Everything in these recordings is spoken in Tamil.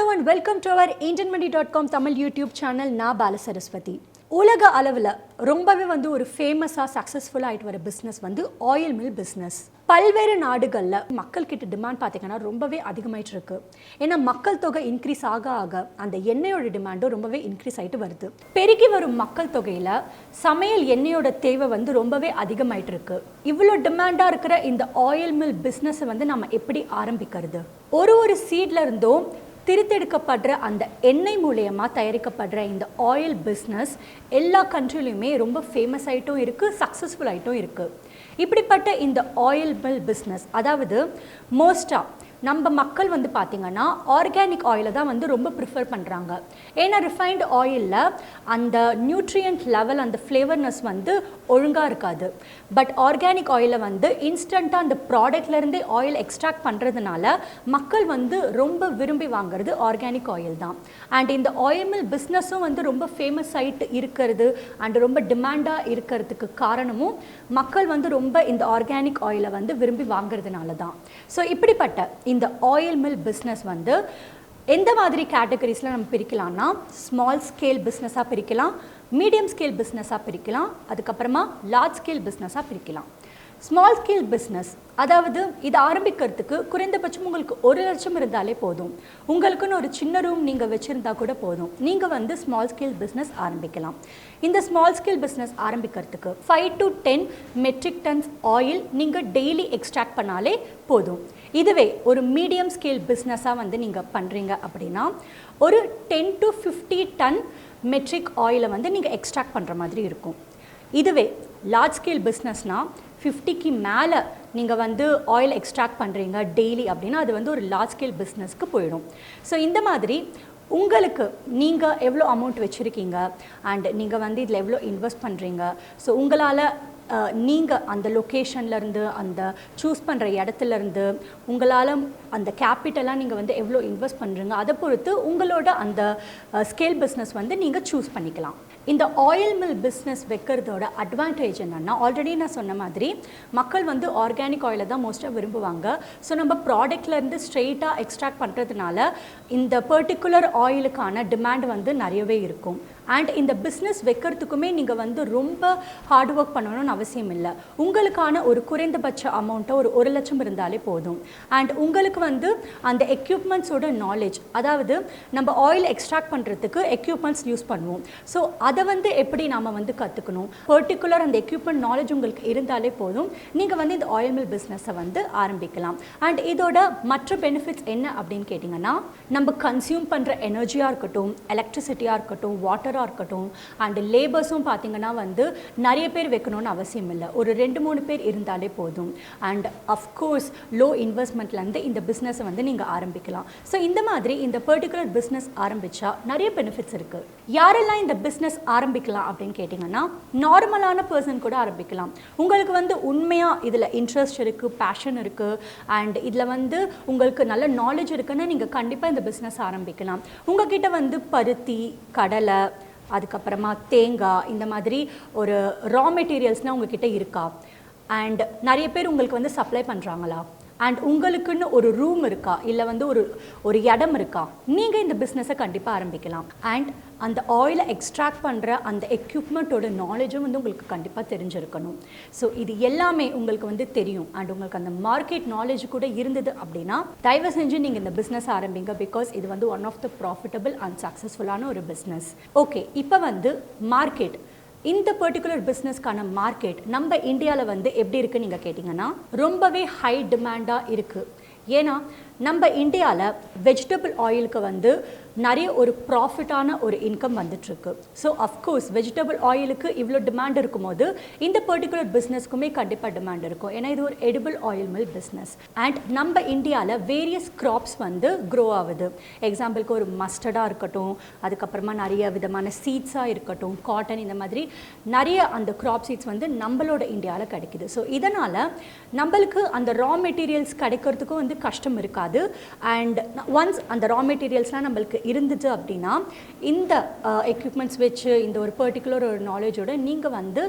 Hello and welcome to our indianmandi.com Tamil YouTube channel. Na Bala Saraswathi. உலக அளவில் ரொம்பவே ஒரு ஃபேமஸாக சக்ஸஸ்ஃபுல்லாக ஆகிட்டு வர பிஸ்னஸ் ஆயில் மில் பிஸ்னஸ். பல்வேறு நாடுகளில் மக்கள்கிட்ட டிமாண்ட் பார்த்திங்கன்னா ரொம்பவே அதிகமாகிட்டு இருக்கு. ஏன்னா மக்கள் தொகை இன்க்ரீஸ் ஆக ஆக அந்த எண்ணெயோட டிமாண்டும் ரொம்பவே இன்க்ரீஸ் ஆகிட்டு வருது. பெருகி வரும் மக்கள் தொகையில் சமையல் எண்ணெயோட தேவை ரொம்பவே அதிகமாகிட்டு இருக்கு. இவ்வளோ டிமாண்டாக இருக்கிற இந்த ஆயில் மில் பிஸ்னஸை நம்ம எப்படி ஆரம்பிக்கிறது? ஒரு சீட்ல இருந்தும் திருத்தெடுக்கப்படுற அந்த எண்ணெய் மூலமாக தயாரிக்கப்படுற இந்த ஆயில் பிஸ்னஸ் எல்லா கண்ட்ரிலையுமே ரொம்ப ஃபேமஸ் ஆகிட்டும் இருக்குது, சக்ஸஸ்ஃபுல் ஆகிட்டும் இருக்குது. இப்படிப்பட்ட இந்த ஆயில் மில் பிஸ்னஸ், அதாவது மோஸ்ட்டாக நம்ம மக்கள் பார்த்திங்கன்னா ஆர்கானிக் ஆயிலை தான் ரொம்ப ப்ரிஃபர் பண்ணுறாங்க. ஏன்னா ரிஃபைன்டு ஆயிலில் அந்த நியூட்ரியன்ட் லெவல், அந்த ஃப்ளேவர்னஸ் ஒழுங்காக இருக்காது. பட் ஆர்கானிக் ஆயிலை இன்ஸ்டண்ட்டாக அந்த ப்ராடக்ட்லேருந்தே ஆயில் எக்ஸ்ட்ராக்ட் பண்ணுறதுனால மக்கள் ரொம்ப விரும்பி வாங்குறது ஆர்கானிக் ஆயில் தான். அண்ட் இந்த ஆயில் மில் பிஸ்னஸும் ரொம்ப ஃபேமஸ் ஆகிட்டு இருக்கிறது அண்ட் ரொம்ப டிமாண்டாக இருக்கிறதுக்கு காரணமும் மக்கள் ரொம்ப இந்த ஆர்கானிக் ஆயிலை விரும்பி வாங்குறதுனால தான். ஸோ இப்படிப்பட்ட இந்த ஆயில் மில் பிஸ்னஸ் எந்த மாதிரி கேட்டகரிஸில் நம்ம பிரிக்கலாம்னா, ஸ்மால் ஸ்கேல் பிஸ்னஸாக பிரிக்கலாம், மீடியம் ஸ்கேல் பிஸ்னஸாக பிரிக்கலாம், அதுக்கப்புறமா லார்ஜ் ஸ்கேல் பிஸ்னஸாக பிரிக்கலாம். ஸ்மால் ஸ்கேல் பிஸ்னஸ், அதாவது இது ஆரம்பிக்கிறதுக்கு குறைந்தபட்சம் உங்களுக்கு 1 லட்சம் இருந்தாலே போதும். உங்களுக்குன்னு ஒரு சின்ன ரூம் நீங்கள் வச்சுருந்தா கூட போதும். நீங்கள் ஸ்மால் ஸ்கேல் பிஸ்னஸ் ஆரம்பிக்கலாம். இந்த ஸ்மால் ஸ்கேல் பிஸ்னஸ் ஆரம்பிக்கிறதுக்கு 5 to 10 மெட்ரிக் டன்ஸ் ஆயில் நீங்கள் டெய்லி எக்ஸ்ட்ராக்ட் பண்ணாலே போதும். இதுவே ஒரு மீடியம் ஸ்கேல் பிஸ்னஸாக நீங்கள் பண்ணுறீங்க அப்படின்னா ஒரு 10 to 50 டன் மெட்ரிக் ஆயிலை நீங்கள் எக்ஸ்ட்ராக்ட் பண்ணுற மாதிரி இருக்கும். இதுவே லார்ஜ் ஸ்கேல் பிஸ்னஸ்னால் 50க்கு மேலே நீங்கள் ஆயில் எக்ஸ்ட்ராக்ட் பண்ணுறீங்க டெய்லி அப்படின்னா அது ஒரு லார்ஜ் ஸ்கேல் பிஸ்னஸ்க்கு போயிடும். ஸோ இந்த மாதிரி உங்களுக்கு நீங்கள் எவ்வளோ அமௌண்ட் வச்சுருக்கீங்க அண்ட் நீங்கள் இதில் எவ்வளோ இன்வெஸ்ட் பண்ணுறீங்க, ஸோ உங்களால் நீங்கள் அந்த லொக்கேஷன்லேருந்து, அந்த சூஸ் பண்ணுற இடத்துலேருந்து உங்களால் அந்த கேபிட்டலாக நீங்கள் எவ்வளோ இன்வெஸ்ட் பண்ணுறீங்க, அதை பொறுத்து உங்களோட அந்த ஸ்கேல் பிஸ்னஸ் நீங்கள் சூஸ் பண்ணிக்கலாம். இந்த ஆயில் மில் பிஸ்னஸ் வைக்கிறதோட அட்வான்டேஜ் என்னென்னா, ஆல்ரெடி நான் சொன்ன மாதிரி மக்கள் ஆர்கானிக் ஆயிலை தான் மோஸ்ட்டாக விரும்புவாங்க. ஸோ நம்ம ப்ராடக்ட்லேருந்து ஸ்ட்ரெயிட்டாக எக்ஸ்ட்ராக்ட் பண்ணுறதுனால இந்த பர்டிகுலர் ஆயிலுக்கான டிமாண்ட் நிறையவே இருக்கும். அண்ட் இந்த பிஸ்னஸ் வைக்கிறதுக்குமே நீங்கள் ரொம்ப ஹார்ட் ஒர்க் பண்ணணும்னு அவசியம் இல்லை. உங்களுக்கான ஒரு குறைந்தபட்ச அமௌண்ட்டை ஒரு 1 லட்சம் இருந்தாலே போதும். அண்ட் உங்களுக்கு அந்த எக்யூப்மெண்ட்ஸோட நாலேஜ், அதாவது நம்ம ஆயில் எக்ஸ்ட்ராக்ட் பண்ணுறதுக்கு எக்யூப்மெண்ட்ஸ் யூஸ் பண்ணுவோம். ஸோ அதை எப்படி நாம் கற்றுக்கணும், பர்டிகுலர் அந்த எக்யூப்மெண்ட் நாலேஜ் உங்களுக்கு இருந்தாலே போதும். நீங்கள் இந்த ஆயில் மில் பிஸ்னஸை ஆரம்பிக்கலாம். அண்ட் இதோட மற்ற பெனிஃபிட்ஸ் என்ன அப்படின்னு கேட்டிங்கன்னா, நம்ம கன்சியூம் பண்ணுற எனர்ஜியாக இருக்கட்டும், எலக்ட்ரிசிட்டியாக இருக்கட்டும், வாட்டர் இருக்கட்டும், அண்ட் லேபர்ஸும் பார்த்தீங்கன்னா நிறைய பேர் வைக்கணும்னு அவசியம் இல்லை. ஒரு 2-3 பேர் இருந்தாலே போதும். அண்ட் அஃப்கோர்ஸ் லோ இன்வெஸ்ட்மெண்ட்லேருந்து இந்த பிஸ்னஸை நீங்கள் ஆரம்பிக்கலாம். ஸோ இந்த மாதிரி இந்த பர்டிகுலர் பிஸ்னஸ் ஆரம்பித்தா நிறைய பெனிஃபிட்ஸ் இருக்குது. யாரெல்லாம் இந்த பிஸ்னஸ் ஆரம்பிக்கலாம் அப்படின்னு கேட்டிங்கன்னா, நார்மலான பர்சன் கூட ஆரம்பிக்கலாம். உங்களுக்கு உண்மையாக இதில் இன்ட்ரெஸ்ட் இருக்குது, பேஷன் இருக்குது, அண்ட் இதில் உங்களுக்கு நல்ல நாலேஜ் இருக்குன்னு நீங்கள் கண்டிப்பாக இந்த பிஸ்னஸ் ஆரம்பிக்கலாம். உங்ககிட்ட பருத்தி, கடலை, அதுக்கப்புறமா தேங்காய், இந்த மாதிரி ஒரு ரா மெட்டீரியல்ஸ்னால் உங்ககிட்ட இருக்கா? அண்ட் நிறைய பேர் உங்களுக்கு சப்ளை பண்ணுறாங்களா? அண்ட் உங்களுக்குன்னு ஒரு ரூம் இருக்கா, இல்லை ஒரு இடம் இருக்கா? நீங்கள் இந்த பிஸ்னஸை கண்டிப்பாக ஆரம்பிக்கலாம். அண்ட் அந்த ஆயிலை எக்ஸ்ட்ராக்ட் பண்ணுற அந்த எக்யூப்மெண்ட்டோட நாலேஜும் உங்களுக்கு கண்டிப்பாக தெரிஞ்சிருக்கணும். ஸோ இது எல்லாமே உங்களுக்கு தெரியும். அண்ட் உங்களுக்கு அந்த மார்க்கெட் நாலேஜ் கூட இருந்தது அப்படின்னா தயவு செஞ்சு நீங்கள் இந்த பிஸ்னஸ் ஆரம்பிங்க. பிகாஸ் இது one of the profitable and சக்ஸஸ்ஃபுல்லான ஒரு பிஸ்னஸ். ஓகே, இப்போ மார்க்கெட், இந்த பர்டிகுலர் பிஸ்னஸ்க்கான மார்க்கெட் நம்ம இந்தியாவில் எப்படி இருக்குன்னு நீங்கள் கேட்டிங்கன்னா ரொம்பவே ஹை டிமாண்டாக இருக்குது. ஏன்னா நம்ம இந்தியாவில் வெஜிடபிள் ஆயிலுக்கு நிறைய ஒரு ப்ராஃபிட்டான ஒரு இன்கம் வந்துட்டுருக்கு. ஸோ அஃப்கோர்ஸ் வெஜிடபிள் ஆயிலுக்கு இவ்வளோ டிமாண்ட் இருக்கும்போது இந்த பர்டிகுலர் பிஸ்னஸ்க்குமே கண்டிப்பாக டிமாண்ட் இருக்கும். ஏன்னா இது ஒரு edible oil mill business. And நம்ம இந்தியாவில் வேரியஸ் கிராப்ஸ் க்ரோ ஆகுது. எக்ஸாம்பிளுக்கு ஒரு மஸ்டர்டாக இருக்கட்டும், அதுக்கப்புறமா நிறைய விதமான சீட்ஸாக இருக்கட்டும், காட்டன், இந்த மாதிரி நிறைய அந்த கிராப் சீட்ஸ் நம்மளோட இந்தியாவில் கிடைக்குது. ஸோ இதனால் நம்மளுக்கு அந்த ரா மெட்டீரியல்ஸ் கிடைக்கிறதுக்கும் கஷ்டம் இருக்காது. அண்ட் ஒன்ஸ் அந்த ரா மெட்டீரியல்ஸ்லாம் நம்மளுக்கு இருந்துச்சு அப்படின்னா இந்த எக்யூப்மெண்ட்ஸ் வச்சு இந்த ஒரு பர்டிகுலர் ஒரு நாலேஜோட நீங்கள்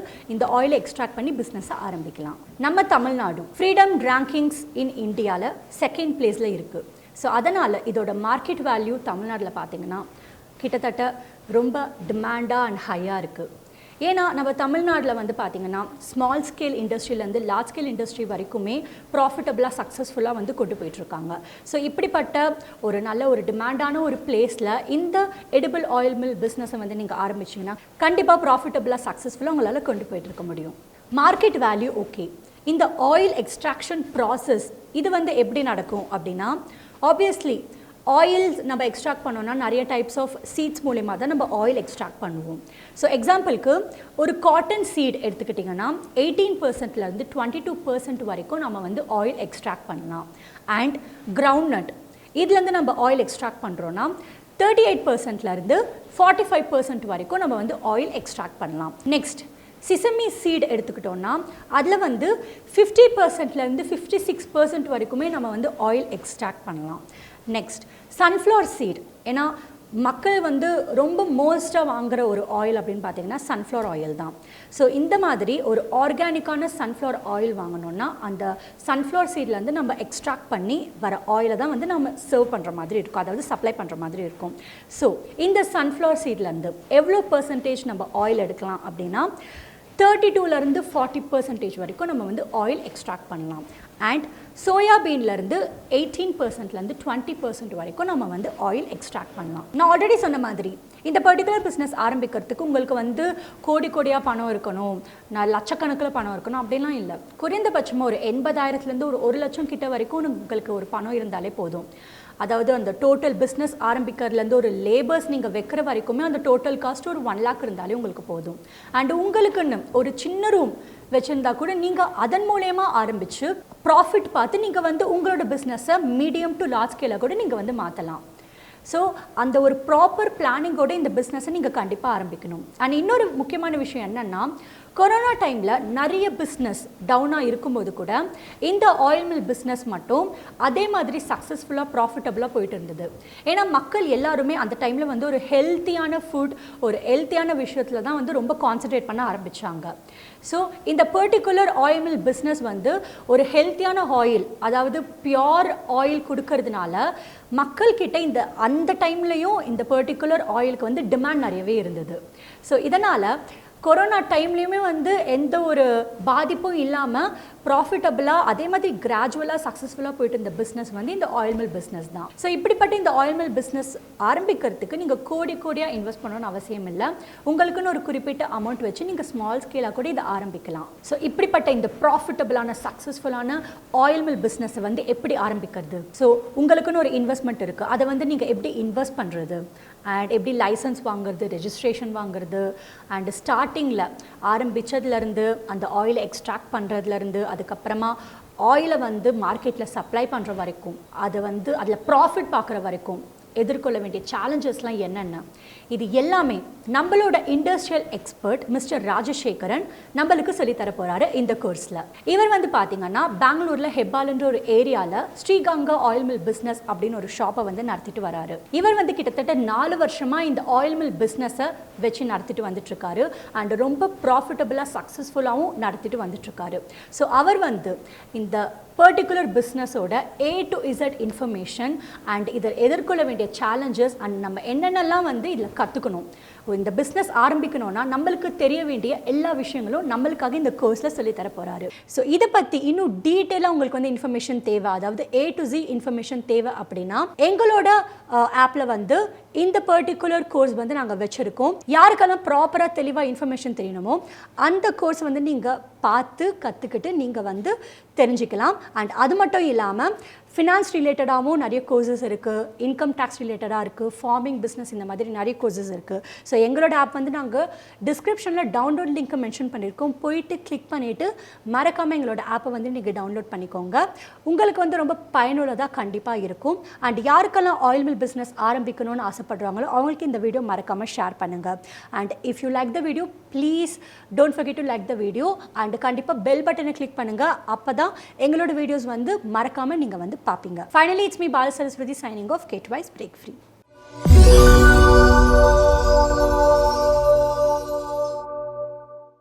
இந்த ஆயிலை எக்ஸ்ட்ராக்ட் பண்ணி பிஸ்னஸை ஆரம்பிக்கலாம். நம்ம தமிழ்நாடு ஃப்ரீடம் ரேங்கிங்ஸ் இன் இந்தியாவில் 2nd பிளேஸில் இருக்குது. ஸோ அதனால் இதோட மார்க்கெட் வேல்யூ தமிழ்நாட்டில் பார்த்திங்கன்னா கிட்டத்தட்ட ரொம்ப டிமாண்டாக அண்ட் ஹையாக இருக்குது. ஏன்னா நம்ம தமிழ்நாட்டில் வந்து பார்த்திங்கன்னா ஸ்மால் ஸ்கேல் இண்டஸ்ட்ரியிலேருந்து லார்ஜ் ஸ்கேல் இண்டஸ்ட்ரி வரைக்குமே ப்ராஃபிட்டபுளாக சக்ஸஸ்ஃபுல்லாக வந்து கொண்டு போயிட்டுருக்காங்க. ஸோ இப்படிப்பட்ட ஒரு நல்ல ஒரு டிமாண்டான ஒரு பிளேஸில் இந்த எடிபிள் ஆயில் மில் பிஸ்னஸை வந்து நீங்கள் ஆரம்பிச்சிங்கன்னா கண்டிப்பாக ப்ராஃபிட்டபுளாக சக்ஸஸ்ஃபுல்லாக உங்களால் கொண்டு போயிட்டு இருக்க முடியும். Market value okay. இந்த ஆயில் எக்ஸ்ட்ராக்ஷன் ப்ராசஸ் இது வந்து எப்படி நடக்கும் அப்படின்னா, ஆப்வியஸ்லி ஆயில்ஸ் நம்ம எக்ஸ்ட்ராக்ட் பண்ணோன்னா நிறைய டைப்ஸ் ஆஃப் சீட்ஸ் மூலிமா தான் நம்ம ஆயில் எக்ஸ்ட்ராக்ட் பண்ணுவோம். ஸோ எக்ஸாம்பிளுக்கு ஒரு காட்டன் சீட் எடுத்துக்கிட்டிங்கன்னா 18%லேருந்து 22% வரைக்கும் நம்ம வந்து ஆயில் எக்ஸ்ட்ராக்ட் பண்ணலாம். அண்ட் கிரவுண்ட் நட் இதுலேருந்து நம்ம ஆயில் எக்ஸ்ட்ராக்ட் பண்ணுறோன்னா 38%லேருந்து 45% வரைக்கும் நம்ம வந்து ஆயில் எக்ஸ்ட்ராக்ட் பண்ணலாம். நெக்ஸ்ட் சிசமி சீட் எடுத்துக்கிட்டோன்னா அதில் வந்து 50%லேருந்து 56% வரைக்குமே நம்ம வந்து ஆயில் எக்ஸ்ட்ராக்ட் பண்ணலாம். நெக்ஸ்ட் சன்ஃப்ளவர் சீட், ஏன்னா மக்கள் வந்து ரொம்ப மோஸ்ட்டாக வாங்குகிற ஒரு ஆயில் அப்படின்னு பார்த்தீங்கன்னா சன்ஃப்ளவர் ஆயில் தான். ஸோ இந்த மாதிரி ஒரு ஆர்கானிக்கான சன்ஃப்ளவர் ஆயில் வாங்கணுன்னா அந்த சன்ஃப்ளவர் சீட்லேருந்து நம்ம எக்ஸ்ட்ராக்ட் பண்ணி வர ஆயிலை தான் வந்து நம்ம சர்வ் பண்ணுற மாதிரி இருக்கும், அதாவது சப்ளை பண்ணுற மாதிரி இருக்கும். ஸோ இந்த சன்ஃப்ளவர் சீட்லேருந்து எவ்வளோ பர்சன்டேஜ் நம்ம ஆயில் எடுக்கலாம் அப்படின்னா 32லேருந்து 40% வரைக்கும் நம்ம வந்து ஆயில் எக்ஸ்ட்ராக்ட் பண்ணலாம். அண்ட் சோயாபீன்லேருந்து 18%லேருந்து 20% வரைக்கும் நம்ம வந்து ஆயில் எக்ஸ்ட்ராக்ட் பண்ணலாம். நான் ஆல்ரெடி சொன்ன மாதிரி இந்த பர்டிகுலர் பிஸ்னஸ் ஆரம்பிக்கிறதுக்கு உங்களுக்கு வந்து கோடியாக பணம் இருக்கணும், நான் லட்சக்கணக்கில் பணம் இருக்கணும் அப்படிலாம் இல்லை. குறைந்தபட்சமாக ஒரு 80,000லேருந்து ஒரு 1 லட்சம் கிட்ட வரைக்கும் உங்களுக்கு ஒரு பணம் இருந்தாலே போதும். அதாவது அந்த டோட்டல் பிஸ்னஸ் ஆரம்பிக்கிறதுலேருந்து ஒரு லேபர்ஸ் நீங்கள் வைக்கிற வரைக்குமே அந்த டோட்டல் காஸ்ட் ஒரு 1 lakh இருந்தாலே உங்களுக்கு போதும். அண்ட் உங்களுக்குன்னு ஒரு சின்ன ரூம் வச்சுருந்தா கூட நீங்கள் அதன் மூலயமா ஆரம்பித்து ப்ராஃபிட் பார்த்து நீங்கள் வந்து உங்களோட பிஸ்னஸை மீடியம் டு லார்ஜ் ஸ்கேலாக கூட நீங்கள் வந்து மாற்றலாம். ஸோ அந்த ஒரு ப்ராப்பர் பிளானிங்கோட இந்த பிஸ்னஸை நீங்கள் கண்டிப்பாக ஆரம்பிக்கணும். அண்ட் இன்னொரு முக்கியமான விஷயம் என்னென்னா, கொரோனா டைமில் நிறைய பிஸ்னஸ் டவுனாக இருக்கும்போது கூட இந்த ஆயில் மில் பிஸ்னஸ் மட்டும் அதே மாதிரி சக்ஸஸ்ஃபுல்லாக ப்ராஃபிட்டபுளாக போயிட்டு இருந்தது. ஏன்னா மக்கள் எல்லாருமே அந்த டைமில் வந்து ஒரு ஹெல்த்தியான ஃபுட், ஒரு ஹெல்த்தியான விஷயத்தில் தான் வந்து ரொம்ப கான்சன்ட்ரேட் பண்ண ஆரம்பித்தாங்க. ஸோ இந்த பர்டிகுலர் ஆயில் மில் பிஸ்னஸ் வந்து ஒரு ஹெல்த்தியான ஆயில், அதாவது பியோர் ஆயில் கொடுக்கறதுனால மக்கள்கிட்ட அந்த டைம்லையும் இந்த பர்டிகுலர் ஆயிலுக்கு வந்து டிமாண்ட் நிறையவே இருந்தது. ஸோ இதனால் கொரோனா டைம்லேயுமே வந்து எந்த ஒரு பாதிப்பும் இல்லாமல் ப்ராஃபிட்டபுளாக அதே மாதிரி கிராஜுவலாக சக்ஸஸ்ஃபுல்லாக போயிட்டு இருந்த பிஸ்னஸ் வந்து இந்த ஆயில் மில் பிஸ்னஸ் தான். ஸோ இப்படிப்பட்ட இந்த ஆயில் மில் பிஸ்னஸ் ஆரம்பிக்கிறதுக்கு நீங்கள் கோடியாக இன்வெஸ்ட் பண்ணணும்னு அவசியம் இல்லை. உங்களுக்குன்னு ஒரு குறிப்பிட்ட அமௌண்ட் வச்சு நீங்கள் ஸ்மால் ஸ்கேலாக கூட இதை ஆரம்பிக்கலாம். ஸோ இப்படிப்பட்ட இந்த ப்ராஃபிட்டபுளான சக்ஸஸ்ஃபுல்லான ஆயில் மில் பிஸ்னஸை வந்து எப்படி ஆரம்பிக்கிறது? ஸோ உங்களுக்குன்னு ஒரு இன்வெஸ்ட்மெண்ட் இருக்குது, அதை வந்து நீங்கள் எப்படி இன்வெஸ்ட் பண்ணுறது, அண்ட் எப்படி லைசன்ஸ் வாங்குறது, ரெஜிஸ்ட்ரேஷன் வாங்குறது, அண்ட் ஸ்டார்டிங்கில் ஆரம்பித்ததுலேருந்து அந்த ஆயிலை எக்ஸ்ட்ராக்ட் பண்ணுறதுலேருந்து அதுக்கப்புறமா ஆயிலை வந்து மார்க்கெட்டில் சப்ளை பண்ணுற வரைக்கும், அது வந்து அதில் ப்ராஃபிட் பார்க்குற வரைக்கும் எதிர்கொள்ள வேண்டிய சேலஞ்சஸ்லாம் என்னென்ன, இது எல்லாமே நம்மளோட இண்டஸ்ட்ரியல் எக்ஸ்பர்ட் மிஸ்டர் ராஜசேகரன் நம்மளுக்கு சொல்லித்தர போகிறாரு இந்த கோர்ஸில். இவர் வந்து பார்த்தீங்கன்னா பெங்களூரில் ஹெப்பால்ன்ற ஒரு ஏரியாவில் ஸ்ரீகங்கா ஆயில் மில் பிஸ்னஸ் அப்படின்னு ஒரு ஷாப்பை வந்து நடத்திட்டு வராரு. இவர் வந்து கிட்டத்தட்ட 4 வருஷமாக இந்த ஆயில் மில் பிஸ்னஸை வச்சு நடத்திட்டு வந்துட்டுருக்காரு. அண்ட் ரொம்ப ப்ராஃபிட்டபுளாக சக்ஸஸ்ஃபுல்லாகவும் நடத்திட்டு வந்துட்டுருக்காரு. ஸோ அவர் வந்து இந்த பர்டிகுலர் பிஸ்னஸோட A to Z information and இதை எதிர்கொள்ள வேண்டிய சேலஞ்சஸ் அண்ட் நம்ம என்னென்னலாம் வந்து இதில் கற்றுக்கணும், இந்த பிஸ்னஸ் ஆரம்பிக்கணும்னா நம்மளுக்கு தெரிய வேண்டிய எல்லா விஷயங்களும் நம்மளுக்காக இந்த கோர்ஸில் சொல்லித்தர போகிறாரு. ஸோ இதை பற்றி இன்னும் டீட்டெயிலாக உங்களுக்கு வந்து இன்ஃபர்மேஷன் தேவை, அதாவது A to Z இன்ஃபர்மேஷன் தேவை அப்படின்னா எங்களோட ஆப்பில் வந்து இந்த பர்டிகுலர் கோர்ஸ் வந்து நாங்கள் வச்சுருக்கோம். யாருக்கெல்லாம் ப்ராப்பராக தெளிவாக இன்ஃபர்மேஷன் தெரியணுமோ அந்த கோர்ஸ் வந்து நீங்கள் பார்த்து கற்றுக்கிட்டு நீங்கள் வந்து தெரிஞ்சுக்கலாம். அண்ட் அது மட்டும் இல்லாமல் ஃபினான்ஸ் ரிலேட்டடாகவும் நிறைய கோர்சஸ் இருக்குது, இன்கம் டேக்ஸ் ரிலேட்டடாக இருக்குது, ஃபார்மிங் பிஸ்னஸ், இந்த மாதிரி நிறைய கோர்சஸ் இருக்குது. ஸோ எங்களோட ஆப் வந்து நாங்கள் டிஸ்கிரிப்ஷனில் டவுன்லோட் லிங்க்கை மென்ஷன் பண்ணியிருக்கோம். போயிட்டு கிளிக் பண்ணிவிட்டு மறக்காமல் எங்களோட ஆப்பை வந்து நீங்கள் டவுன்லோட் பண்ணிக்கோங்க. உங்களுக்கு வந்து ரொம்ப பயனுள்ளதாக கண்டிப்பாக இருக்கும். அண்ட் யாருக்கெல்லாம் ஆயில் மில் பிஸ்னஸ் ஆரம்பிக்கணும்னு ஆசைப்படுறாங்களோ அவங்களுக்கு இந்த வீடியோ மறக்காமல் ஷேர் பண்ணுங்கள். And if you like the video please don't forget to like the video. And கண்டிப்பாக பெல் பட்டனை கிளிக் பண்ணுங்கள். அப்போ தான் எங்களோட வீடியோஸ் வந்து மறக்காமல் நீங்கள் வந்து பார்ப்பீங்க. Finally, it's me Bala Saraswathi signing off. Get wise, break free.